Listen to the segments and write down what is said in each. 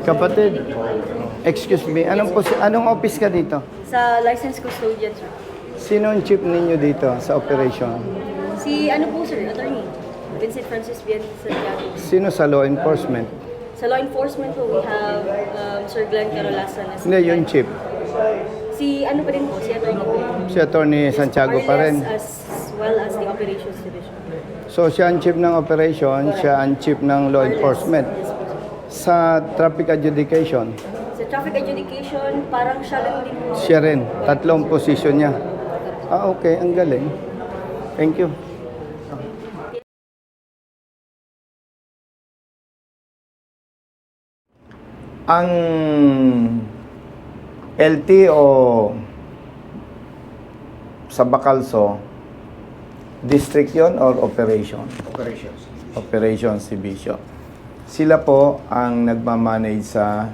Kapatid, excuse me, anong office ka dito? Sa license custodian, sir. Sino ang chief ninyo dito sa operation? Si ano po, sir, attorney. Vincent Francis Bien Santiago. Sino sa law enforcement? Sa law enforcement po, we have Sir Glenn Carolasan. Hindi, yung chief. Si ano pa rin po, si attorney po. Si Attorney Santiago pa rin. As well as the operations division. So siya ang chief ng operation, siya ang chief ng law enforcement. Yes po, sir. Sa traffic adjudication, Sa traffic adjudication, parang siya lang din po. siya rin. Tatlong position niya. Ah, okay. Ang galing. Thank you. Ang LTO sa Bacalso, district yon or operation? Operations. Operations Division. Sila po ang nagmamanage sa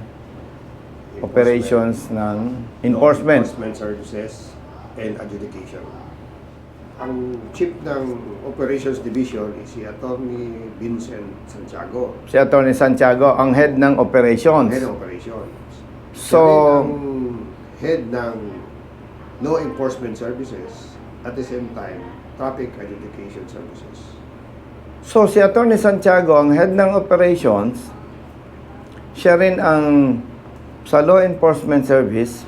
operations ng enforcement. Enforcement services and adjudication. Ang chief ng Operations Division is si Attorney Vincent Santiago. Si Attorney Santiago, ang head ng operations. Head of Operations. So, Siya rin ang head ng Law Enforcement Services at the same time Traffic Adjudication Services. so si Attorney Santiago, ang head ng operations, siya rin ang sa law enforcement service,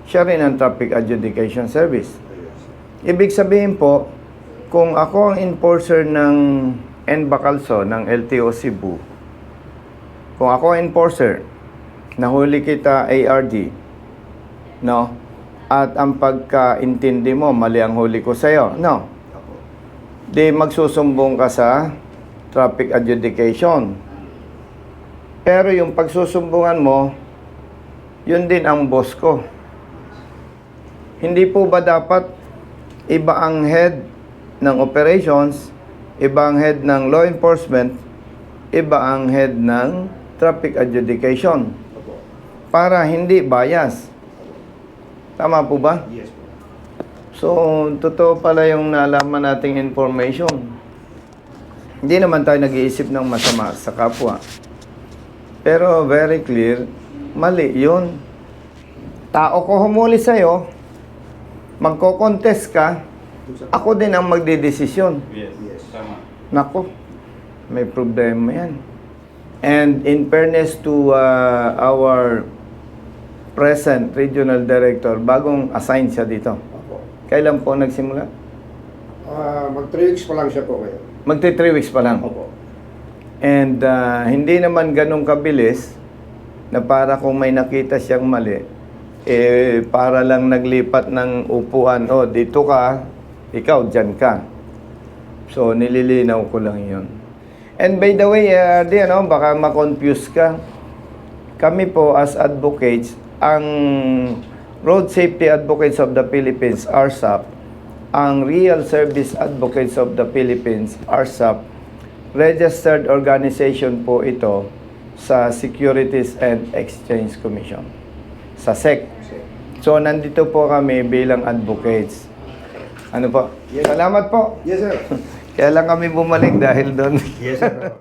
siya rin ang traffic adjudication service. Ayos. Ibig sabihin po, kung ako ang enforcer ng Bacalso ng LTO Cebu, kung ako ang enforcer, nahuli kita ARD, no? At ang pagkaintindi mo, mali ang huli ko sa'yo, no? Ako. Di magsusumbong ka sa traffic adjudication. Pero yung pagsusumbungan mo, yun din ang boss ko. Hindi po ba dapat iba ang head ng operations, iba ang head ng law enforcement, iba ang head ng traffic adjudication Ako. para hindi bias? Tama po ba? Yes po. So, totoo pala yung nalaman nating information. Hindi naman tayo nag-iisip ng masama sa kapwa. Pero very clear, mali yun. Tao ko humuli sa'yo, magko-contest ka, ako din ang magdidesisyon. Yes. Tama. Nako, may problema yan. And in fairness to our present regional director, bagong assign siya dito. Ako. Kailan po nagsimula? Mag 3 weeks pa lang siya po ngayon. Magti 3 weeks pa lang. Opo. And hindi naman ganun kabilis na para kung may nakita siyang mali, para lang naglipat ng upuan, oh, dito ka, ikaw, dyan ka. So, nililinaw ko lang yun. And by the way, baka ma-confuse ka. Kami po as advocates, ang Road Safety Advocates of the Philippines, RSAP, ang Real Service Advocates of the Philippines, RSAP, registered organization po ito sa Securities and Exchange Commission, sa SEC. So, nandito po kami bilang advocates. Ano po? Yes. Salamat po. Yes, sir. Kaya lang kami bumalik dahil doon. Yes, sir.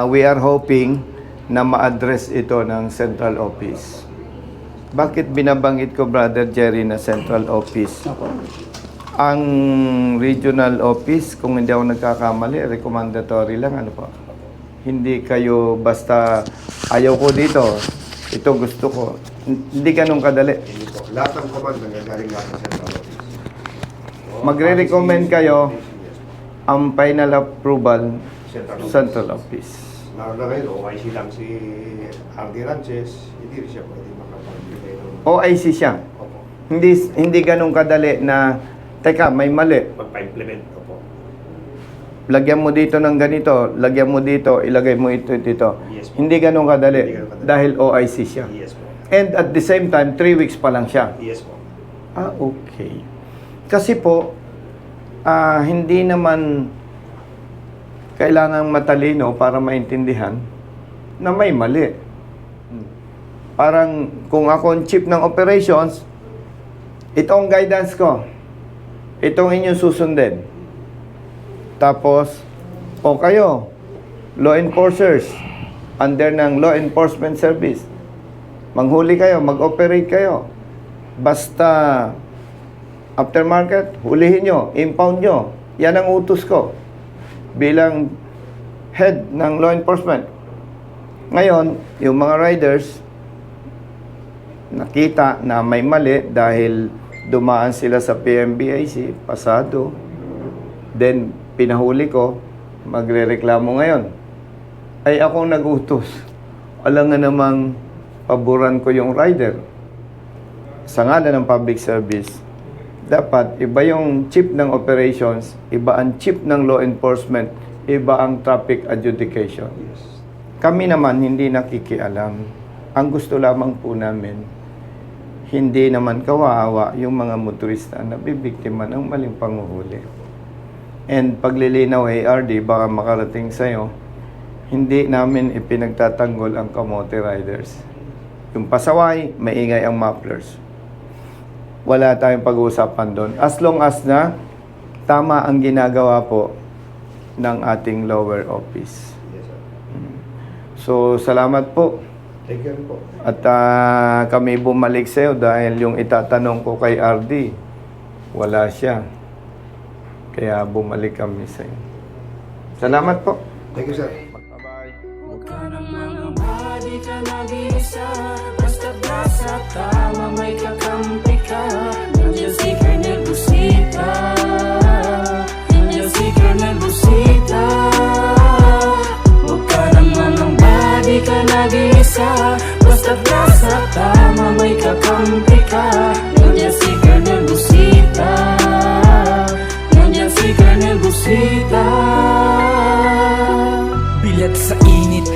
We are hoping na ma-address ito ng central office. Bakit binabanggit ko, Brother Jerry, na central office? Ang regional office, kung hindi ako nagkakamali, recommendatory lang, ano po? Hindi kayo basta ayaw ko dito, ito gusto ko. Hindi ganun kadali. Hindi po. Lahat ng command nangyagaling lahat sa central office. Magre-recommend kayo, Yes. ang final approval, Central office. central office. Lalo na ngayon, OIC lang si RD Ranches, hindi rin siya pwede makapagbigay ng... OIC siya. Opo. Hindi ganun kadali na, teka, may mali. Magpa-implement. Opo. Lagyan mo dito ng ganito, lagyan mo dito, ilagay mo ito dito. Yes po. Hindi ganun kadali Hindi ganun kadali. dahil OIC siya. Yes po. And at the same time, 3 weeks pa lang siya. Yes po. Ah, okay. Kasi po, hindi naman kailangang matalino para maintindihan na may mali. Parang kung ako ang chief ng operations, itong guidance ko, itong inyong susundin. Tapos, O kayo, law enforcers, under ng law enforcement service, manghuli kayo, mag-operate kayo. Basta aftermarket, hulihin nyo, impound nyo. Yan ang utos ko bilang head ng law enforcement. Ngayon, yung mga riders, nakita na may mali dahil dumaan sila sa PMBIC, pasado. Then, pinahuli ko, magrereklamo ngayon. Ay akong nag-utos. Alam nga namang paboran ko yung rider. Sa ngalan ng public service, dapat iba yung chief ng operations, iba ang chief ng law enforcement, iba ang traffic adjudication. Kami naman hindi nakikialam. Ang gusto lamang po namin, hindi naman kawawa yung mga motorista na bibiktima ng maling panguhuli. And paglilinaw ARD, baka makarating sa'yo, hindi namin ipinagtatanggol ang kamote riders. Yung pasaway, maingay ang mufflers. Wala tayong pag-uusapan doon. As long as na tama ang ginagawa po ng ating lower office. Yes, sir. So, salamat po. Thank you po. At kami bumalik sa'yo dahil yung itatanong ko kay RD, wala siya. Kaya bumalik kami sa'yo. Salamat po. Thank you, sir. Bye-bye. Huwag ka nang mangamba, di ka nag-iisa. Basta nasa tama, may kakampi ka. Nandiyan si Colonel Busita. Nandiyan si Colonel Busita. Huwag ka nang mangamba, di ka nag-iisa. Basta nasa tama, may kakampi ka. Nandiyan si Colonel Busita. Nandiyan si Colonel Busita. Bilat sa init,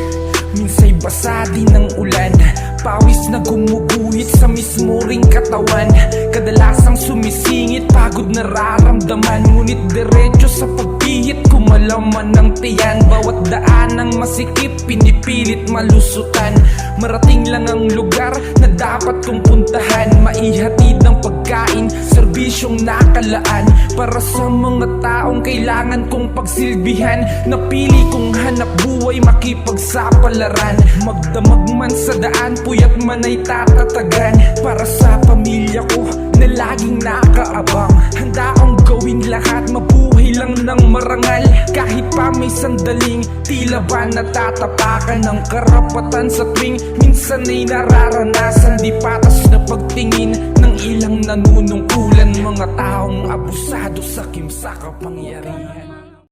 minsa'y basa din ng ulan. Pawis na gumuguhit sa mismo ring katawan. Kadalasang sumisingit, pagod nararamdaman. Ngunit diretso sa pagpihit, kumalaman ng tiyan. Bawat daan ng masikip, pinipilit malusutan. Marating lang ang lugar na dapat kong puntahan. Maihatid ng pagkain, serbisyong nakalaan. Para sa mga taong kailangan kong pagsilbihan. Napili kong hanap buhay, makipagsapalaran. Magdamag man sa daan, puyat man ay tatatagan. Para sa pamilya ko na laging nakaabang. Handa akong gawin lahat, mabuhay lang ng marangal. Kahit pa may sandaling, tila ba natatapakan ng karapatan sa tuwing minsan ay nararanasan. Di patas na pagtingin ng ilang nanunungkulan. Mga taong abusado sa kimsa kapangyarihan.